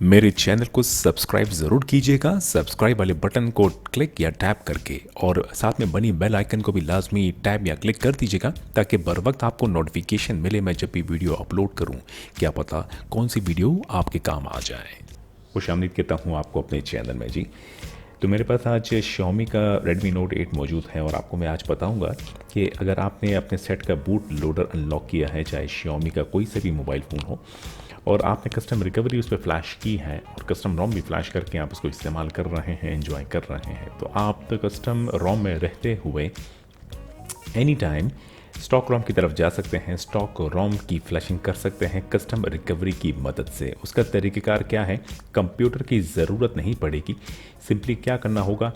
मेरे चैनल को सब्सक्राइब ज़रूर कीजिएगा। सब्सक्राइब वाले बटन को क्लिक या टैप करके और साथ में बनी बेल आइकन को भी लाजमी टैप या क्लिक कर दीजिएगा ताकि बर वक्त आपको नोटिफिकेशन मिले मैं जब भी वीडियो अपलोड करूं। क्या पता कौन सी वीडियो आपके काम आ जाए। खुशामदीद कहता हूं आपको अपने चैनल में जी। तो मेरे पास आज Xiaomi का Redmi Note 8 मौजूद है और आपको मैं आज बताऊंगा कि अगर आपने अपने सेट का बूट लोडर अनलॉक किया है, चाहे Xiaomi का कोई से भी मोबाइल फ़ोन हो, और आपने कस्टम रिकवरी उस पर फ्लैश की है और कस्टम रोम भी फ्लैश करके आप उसको इस्तेमाल कर रहे हैं, एंजॉय कर रहे हैं, तो आप कस्टम रोम में रहते हुए एनी टाइम स्टॉक रोम की तरफ जा सकते हैं, स्टॉक रोम की फ्लैशिंग कर सकते हैं कस्टम रिकवरी की मदद से। उसका तरीक़ेकार क्या है, कंप्यूटर की ज़रूरत नहीं पड़ेगी। सिंपली क्या करना होगा,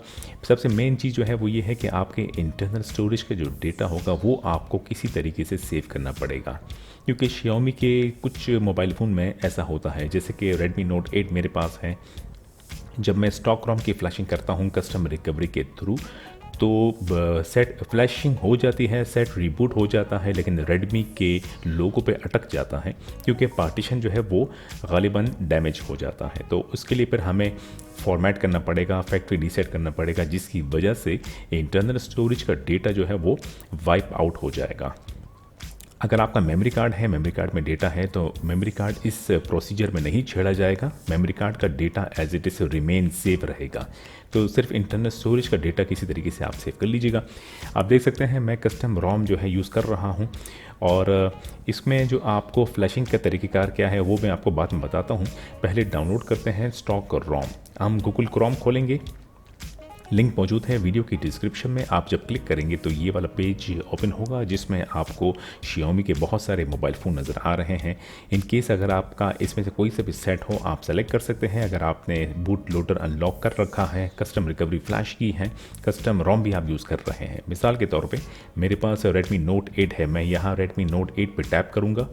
सबसे मेन चीज़ जो है वो ये है कि आपके इंटरनल स्टोरेज का जो डेटा होगा वो आपको किसी तरीके से सेव करना पड़ेगा, क्योंकि Xiaomi के कुछ मोबाइल फ़ोन में ऐसा होता है, जैसे कि Redmi Note 8 मेरे पास है। जब मैं स्टॉक रोम की फ्लैशिंग करता हूँ कस्टम रिकवरी के थ्रू, तो सेट फ्लैशिंग हो जाती है, सेट रिबूट हो जाता है, लेकिन रेडमी के लोगों पे अटक जाता है क्योंकि पार्टीशन जो है वो गालिबन डैमेज हो जाता है। तो उसके लिए फिर हमें फॉर्मेट करना पड़ेगा, फैक्ट्री रीसेट करना पड़ेगा, जिसकी वजह से इंटरनल स्टोरेज का डेटा जो है वो वाइप आउट हो जाएगा। अगर आपका मेमोरी कार्ड है, मेमोरी कार्ड में डेटा है, तो मेमोरी कार्ड इस प्रोसीजर में नहीं छेड़ा जाएगा। मेमोरी कार्ड का data as it is remain save रहेगा। तो सिर्फ इंटरनल स्टोरेज का डेटा किसी तरीके से आप सेव कर लीजिएगा। आप देख सकते हैं मैं कस्टम रोम जो है यूज़ कर रहा हूँ, और इसमें जो आपको फ्लैशिंग का तरीक़ेकार क्या है वो मैं आपको बाद में बताता हूँ। पहले डाउनलोड करते हैं स्टॉक रोम। हम गूगल क्रोम खोलेंगे, लिंक मौजूद है वीडियो की डिस्क्रिप्शन में। आप जब क्लिक करेंगे तो ये वाला पेज ओपन होगा जिसमें आपको Xiaomi के बहुत सारे मोबाइल फ़ोन नज़र आ रहे हैं। इन केस अगर आपका इसमें से कोई सा भी सेट हो आप सेलेक्ट कर सकते हैं। अगर आपने बूट लोडर अनलॉक कर रखा है, कस्टम रिकवरी फ्लैश की है, कस्टम रोम भी आप यूज़ कर रहे हैं। मिसाल के तौर पर मेरे पास Redmi Note 8 है, मैं यहाँ Redmi Note 8 पर टैप करूँगा।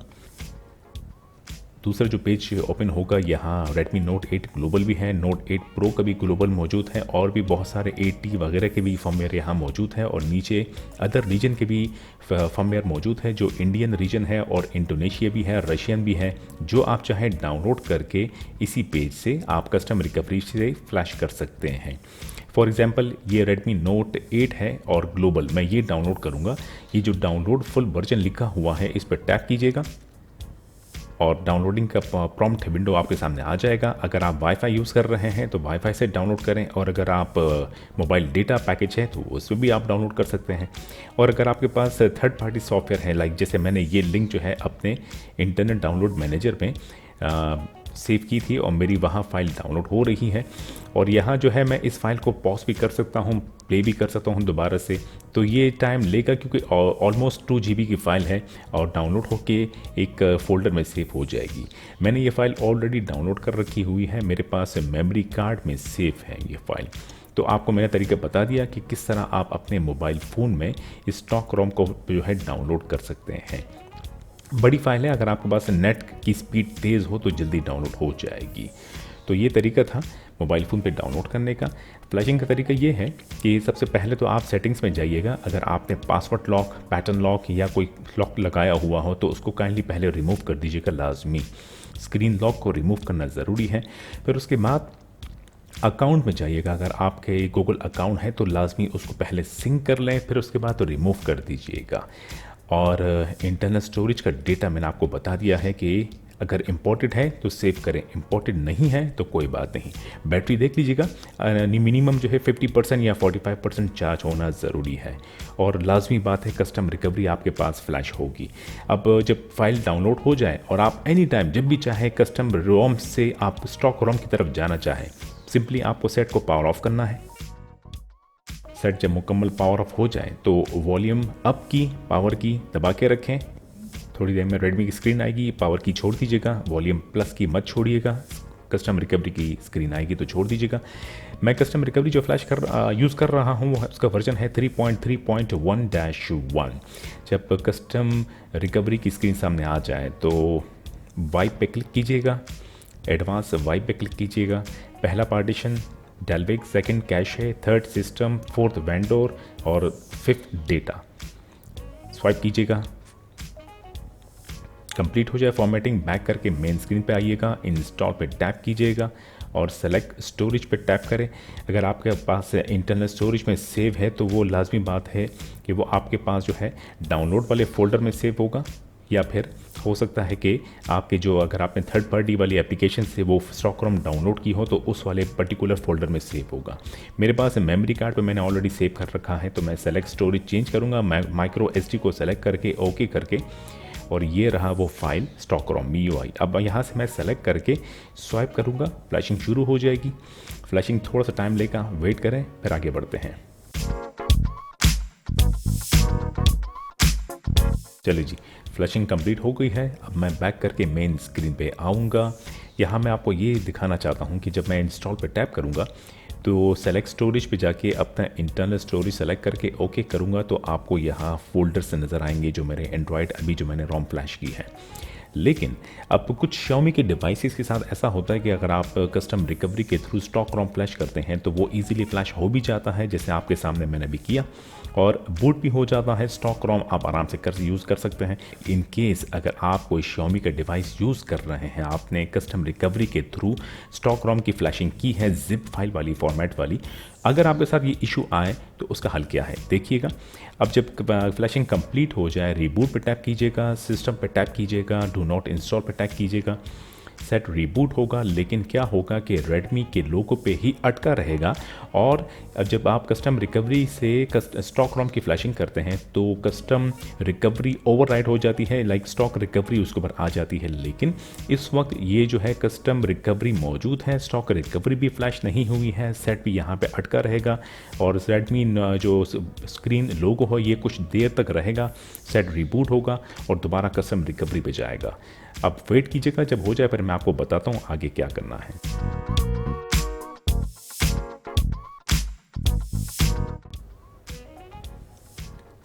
दूसरा जो पेज ओपन होगा, यहाँ Redmi Note 8 ग्लोबल भी है, Note 8 Pro का भी ग्लोबल मौजूद है, और भी बहुत सारे 8T वगैरह के भी फर्मवेयर यहाँ मौजूद है, और नीचे अदर रीजन के भी फर्मवेयर मौजूद है, जो इंडियन रीजन है और इंडोनेशिया भी है, रशियन भी है, जो आप चाहें डाउनलोड करके इसी पेज से आप कस्टम रिकवरी से फ्लैश कर सकते हैं। फॉर एग्जाम्पल ये Redmi Note 8 है और ग्लोबल, मैं ये डाउनलोड करूँगा। ये जो डाउनलोड फुल वर्जन लिखा हुआ है इस पर टैप कीजिएगा और डाउनलोडिंग का प्रॉम्प्ट विंडो आपके सामने आ जाएगा। अगर आप वाईफाई यूज़ कर रहे हैं तो वाईफाई से डाउनलोड करें, और अगर आप मोबाइल डेटा पैकेज है तो उसमें भी आप डाउनलोड कर सकते हैं। और अगर आपके पास थर्ड पार्टी सॉफ्टवेयर है, लाइक जैसे मैंने ये लिंक जो है अपने इंटरनेट डाउनलोड मैनेजर में सेव की थी और मेरी वहाँ फ़ाइल डाउनलोड हो रही है, और यहाँ जो है मैं इस फाइल को पॉज भी कर सकता हूँ, प्ले भी कर सकता हूँ दोबारा से। तो ये टाइम लेगा क्योंकि ऑलमोस्ट 2 GB की फ़ाइल है और डाउनलोड होके एक फ़ोल्डर में सेव हो जाएगी। मैंने ये फ़ाइल ऑलरेडी डाउनलोड कर रखी हुई है, मेरे पास मेमोरी कार्ड में सेव है ये फ़ाइल। तो आपको मैंने तरीका बता दिया कि किस तरह आप अपने मोबाइल फ़ोन में स्टॉक रोम को जो है डाउनलोड कर सकते हैं। बड़ी फाइल है, अगर आपके पास नेट की स्पीड तेज़ हो तो जल्दी डाउनलोड हो जाएगी। तो ये तरीका था मोबाइल फ़ोन पे डाउनलोड करने का। फ्लैशिंग का तरीका ये है कि सबसे पहले तो आप सेटिंग्स में जाइएगा। अगर आपने पासवर्ड लॉक, पैटर्न लॉक या कोई लॉक लगाया हुआ हो तो उसको काइंडली पहले रिमूव कर दीजिएगा लाजमी। स्क्रीन लॉक को रिमूव करना ज़रूरी है। फिर उसके बाद अकाउंट में जाइएगा। अगर आपके गूगल अकाउंट है तो लाजमी उसको पहले सिंक कर लें, फिर उसके बाद तो रिमूव कर दीजिएगा। और इंटरनल स्टोरेज का डेटा मैंने आपको बता दिया है कि अगर इम्पोर्टेड है तो सेव करें, इम्पोर्टेड नहीं है तो कोई बात नहीं। बैटरी देख लीजिएगा, मिनिमम जो है 50% या 45% चार्ज होना ज़रूरी है, और लाजमी बात है कस्टम रिकवरी आपके पास फ्लैश होगी। अब जब फाइल डाउनलोड हो जाए और आप एनी टाइम जब भी चाहे कस्टम रोम से आप स्टॉक रोम की तरफ जाना चाहें, सिंपली आपको सेट को पावर ऑफ करना है। सेट जब मुकम्मल पावर ऑफ हो जाए तो वॉल्यूम अप की, पावर की दबा के रखें। थोड़ी देर में रेडमी की स्क्रीन आएगी, पावर की छोड़ दीजिएगा, वॉल्यूम प्लस की मत छोड़िएगा। कस्टम रिकवरी की स्क्रीन आएगी तो छोड़ दीजिएगा। मैं कस्टम रिकवरी जो फ्लैश यूज़ कर रहा हूँ उसका वर्जन है 3.3.1-1। जब कस्टम रिकवरी की स्क्रीन सामने आ जाए तो वाइप पे क्लिक कीजिएगा, एडवांस वाइप पे क्लिक कीजिएगा। पहला partition डेलविक, second cache, third system, fourth vendor और फिफ्थ डेटा। स्वाइप कीजिएगा। कंप्लीट हो जाए फॉर्मेटिंग, बैक करके मेन स्क्रीन पे आइएगा, इंस्टॉल पे टैप कीजिएगा और सेलेक्ट स्टोरेज पे टैप करें। अगर आपके पास इंटरनल स्टोरेज में सेव है तो वो लाजमी बात है कि वो आपके पास जो है डाउनलोड वाले फ़ोल्डर में सेव होगा, या फिर हो सकता है कि आपके जो अगर आपने थर्ड पार्टी वाली एप्लीकेशन से वो स्टॉकरोम डाउनलोड की हो तो उस वाले पर्टिकुलर फोल्डर में सेव होगा। मेरे पास मेमोरी कार्ड पे मैंने ऑलरेडी सेव कर रखा है, तो मैं सेलेक्ट स्टोरेज चेंज करूँगा, माइक्रो एसडी को सेलेक्ट करके ओके करके, और ये रहा वो फाइल स्टॉकरोम MIUI। अब यहाँ से मैं सेलेक्ट करके स्वाइप करूँगा, फ्लैशिंग शुरू हो जाएगी। फ्लैशिंग थोड़ा सा टाइम लेगा, वेट करें, फिर आगे बढ़ते हैं। चलिए जी, फ्लैशिंग कंप्लीट हो गई है। अब मैं बैक करके मेन स्क्रीन पे आऊँगा। यहाँ मैं आपको ये दिखाना चाहता हूँ कि जब मैं इंस्टॉल पे टैप करूँगा तो सेलेक्ट स्टोरेज पे जाके अपना इंटरनल स्टोरेज सेलेक्ट करके ओके करूँगा तो आपको यहाँ फोल्डर्स नज़र आएंगे जो मेरे एंड्रॉयड अभी जो मैंने रोम फ्लैश की है। लेकिन अब कुछ Xiaomi के डिवाइसेस के साथ ऐसा होता है कि अगर आप कस्टम रिकवरी के थ्रू स्टॉक रोम फ्लैश करते हैं तो वो इजीली फ्लैश हो भी जाता है, जैसे आपके सामने मैंने भी किया, और बूट भी हो जाता है। स्टॉक रोम आप आराम से यूज़ कर सकते हैं। इन केस अगर आप कोई Xiaomi का डिवाइस यूज़ कर रहे हैं, आपने कस्टम रिकवरी के थ्रू स्टॉक रोम की फ्लैशिंग की है जिप फाइल वाली फॉर्मेट वाली, अगर आपके साथ ये इशू आए तो उसका हल क्या है देखिएगा। अब जब फ्लैशिंग कंप्लीट हो जाए, रीबूट पे टैप कीजिएगा, सिस्टम पे टैप कीजिएगा, डू नॉट इंस्टॉल पे टैप कीजिएगा, सेट रीबूट होगा। लेकिन क्या होगा कि रेडमी के लोगो पे ही अटका रहेगा, और जब आप कस्टम रिकवरी से स्टॉक रोम की फ्लैशिंग करते हैं तो कस्टम रिकवरी ओवरराइड हो जाती है, लाइक स्टॉक रिकवरी उसके ऊपर आ जाती है। लेकिन इस वक्त ये जो है कस्टम रिकवरी मौजूद है, स्टॉक रिकवरी भी फ्लैश नहीं हुई है, सेट भी यहाँ पे अटका रहेगा, और रेडमी जो स्क्रीन लोगो हो ये कुछ देर तक रहेगा। सेट रीबूट होगा और दोबारा कस्टम रिकवरी पे जाएगा। अब वेट कीजिएगा, जब हो जाए फिर मैं आपको बताता हूँ आगे क्या करना है।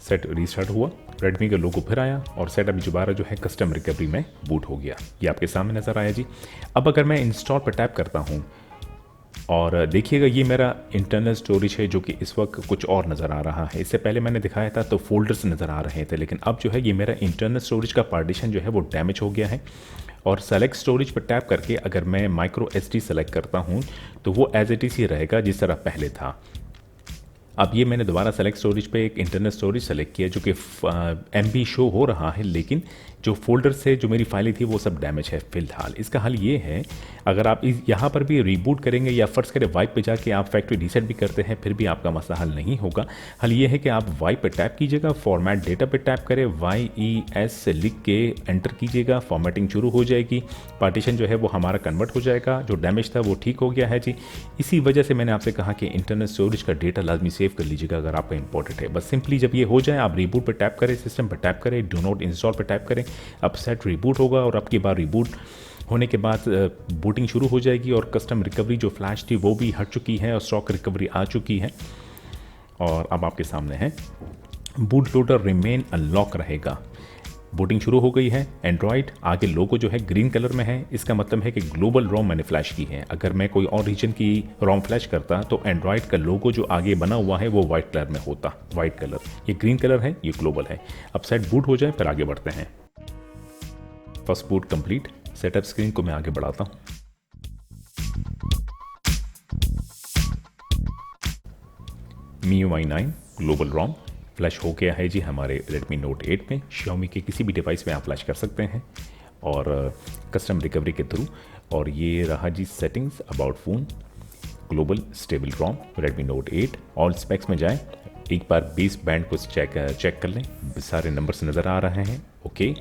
सेट रीस्टार्ट हुआ, रेडमी का लोगो फिर आया और सेट अभी दोबारा जो है कस्टम रिकवरी में बूट हो गया। ये आपके सामने नज़र आया जी। अब अगर मैं इंस्टॉल पर टैप करता हूँ और देखिएगा ये मेरा इंटरनल स्टोरेज है जो कि इस वक्त कुछ और नज़र आ रहा है। इससे पहले मैंने दिखाया था तो फोल्डर्स नज़र आ रहे थे, लेकिन अब जो है ये मेरा इंटरनल स्टोरेज का पार्टीशन जो है वो डैमेज हो गया है। और सेलेक्ट स्टोरेज पर टैप करके अगर मैं माइक्रो एसडी सेलेक्ट करता हूँ तो वो एज इट इज़ ही रहेगा जिस तरह पहले था। अब ये मैंने दोबारा सेलेक्ट स्टोरेज पे एक इंटरनल स्टोरेज सेलेक्ट किया जो कि MB शो हो रहा है, लेकिन जो फोल्डर से जो मेरी फाइलें थी वो सब डैमेज है फ़िलहाल। इसका हल ये है, अगर आप यहाँ पर भी रीबूट करेंगे या फर्स्ट करें वाइप पे जाके आप फैक्ट्री रीसेट भी करते हैं फिर भी आपका मसला हल नहीं होगा। हल ये है कि आप वाइप पे टैप कीजिएगा, फॉर्मेट डेटा पे टैप करें, YES लिख के एंटर कीजिएगा, फॉर्मेटिंग शुरू हो जाएगी, पार्टीशन जो है वो हमारा कन्वर्ट हो जाएगा, जो डैमेज था वो ठीक हो गया है जी। इसी वजह से मैंने आपसे कहा कि इंटरनल स्टोरेज का डेटा लाजमी सेव कर लीजिएगा अगर आपका इंपॉर्टेंट है। बस सिंपली जब ये हो जाए आप रीबूट पे टैप करें, सिस्टम पे टैप करें, डू नॉट इंस्टॉल पे टैप करें, अब सेट रीबूट होगा और आपकी बार रीबूट होने के बाद बूटिंग शुरू हो जाएगी और कस्टम रिकवरी जो फ्लैश थी वो भी हट चुकी है और स्टॉक रिकवरी आ चुकी है। और अब आपके सामने है बूट लोडर रिमेन अनलॉक रहेगा। बूटिंग शुरू हो गई है। एंड्रॉयड आगे लोगो जो है ग्रीन कलर में है, इसका मतलब है कि ग्लोबल रोम मैंने फ्लैश की है। अगर मैं कोई और रीजन की रोम फ्लैश करता तो एंड्रॉयड का लोगो जो आगे बना हुआ है वो वाइट कलर में होता, वाइट कलर। ये ग्रीन कलर है, ये ग्लोबल है। अब सेट बूट हो जाए फिर आगे बढ़ते हैं। First boot complete. Setup screen को मैं आगे बढ़ाता हूँ। MIUI 9 ग्लोबल रोम फ्लैश हो गया है जी हमारे Redmi Note 8 में। Xiaomi के किसी भी डिवाइस में आप फ्लैश कर सकते हैं और कस्टम रिकवरी के थ्रू। और ये रहा जी settings, about phone, global stable ROM, Redmi Note 8। All specs में जाएं, एक बार बेस बैंड को चेक कर लें, सारे नंबर्स नज़र आ रहे हैं। ओके,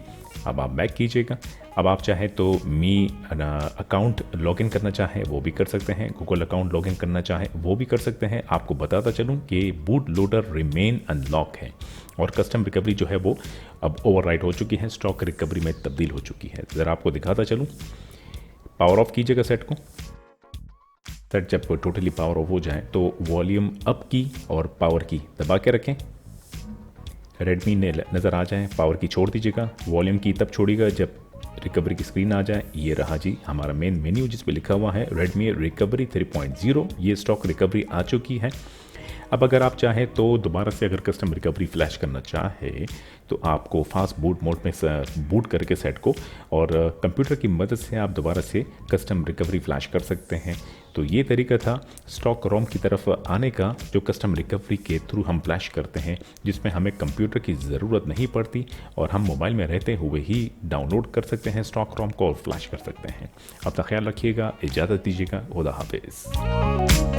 अब आप बैक कीजिएगा। अब आप चाहें तो अकाउंट लॉगिन करना चाहें वो भी कर सकते हैं, गूगल अकाउंट लॉगिन करना चाहें वो भी कर सकते हैं। आपको बताता चलूं कि बूट लोडर रिमेन अनलॉक है और कस्टम रिकवरी जो है वो अब ओवरराइड हो चुकी है, स्टॉक रिकवरी में तब्दील हो चुकी है। ज़रा आपको दिखाता चलूँ। पावर ऑफ कीजिएगा सेट को। सेट जब टोटली पावर ऑफ हो जाए तो वॉल्यूम अप की और पावर की दबा के रखें, रेडमी ने नज़र आ जाए। पावर की छोड़ दीजिएगा, वॉल्यूम की तब छोड़िएगा जब रिकवरी की स्क्रीन आ जाए। ये रहा जी हमारा मेन मेन्यू जिस पे लिखा हुआ है Redmi रिकवरी 3.0। ये स्टॉक रिकवरी आ चुकी है। अब अगर आप चाहें तो दोबारा से अगर कस्टम रिकवरी फ्लैश करना चाहे तो आपको फास्ट बूट मोड में बूट करके सेट को और कंप्यूटर की मदद से आप दोबारा से कस्टम रिकवरी फ्लैश कर सकते हैं। तो ये तरीका था स्टॉक रोम की तरफ आने का, जो कस्टम रिकवरी के थ्रू हम फ्लैश करते हैं, जिसमें हमें कंप्यूटर की ज़रूरत नहीं पड़ती और हम मोबाइल में रहते हुए ही डाउनलोड कर सकते हैं स्टॉक रोम को और फ्लैश कर सकते हैं। अपना ख्याल रखिएगा, इजाज़त दीजिएगा, खुदा हाफिज़।